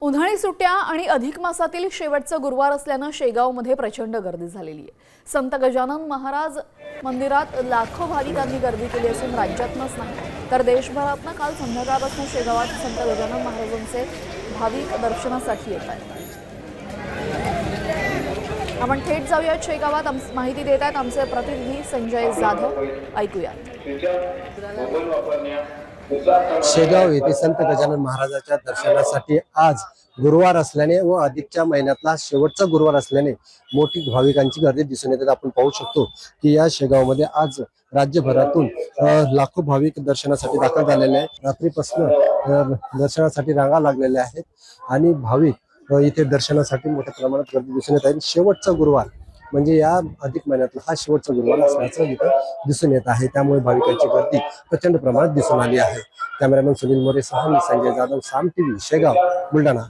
उन्हाळी सुट्ट्या आणि अधिक मासातील शेवटचा गुरुवार असल्याने शेगावमध्ये प्रचंड गर्दी झालेली आहे। संत गजानन महाराज मंदिरात लाखो भाविकांनी गर्दी केली असून राज्यातच नाही तर देशभरातून काल संध्याकाळपासून शेगावात संत गजानन महाराजांचे भाविक दर्शनासाठी येत आहेत। आपण थेट जाऊयात शेगावात, माहिती देत आहेत आमचे प्रतिनिधी संजय जाधव, ऐकूयात। शेगाव येथे संत गजानन महाराजांच्या दर्शनासाठी आज गुरुवार असल्याने व अधिकच्या महिन्यातला शेवटचा गुरुवार असल्याने मोठी भाविकांची गर्दी दिसून येते। आपण पाहू शकतो की या शेगावमध्ये आज राज्यभरातून लाखो भाविक दर्शनासाठी दाखल झालेले आहेत। रात्रीपासून दर्शनासाठी रांगा लागलेल्या आहेत आणि भाविक इथे दर्शनासाठी मोठ्या प्रमाणात गर्दी दिसून येत आहे। शेवटचा गुरुवार म्हणजे या अधिक महिन्यातला हा शेवटचा गुरुवार असल्याचं इथं दिसून येत आहे। त्यामुळे भाविकांची गर्दी प्रचंड प्रमाणात दिसून आली आहे। कॅमेरामॅन सुनील मोरे सह मी संजय जाधव, साम टीव्ही, शेगाव, बुलढाणा।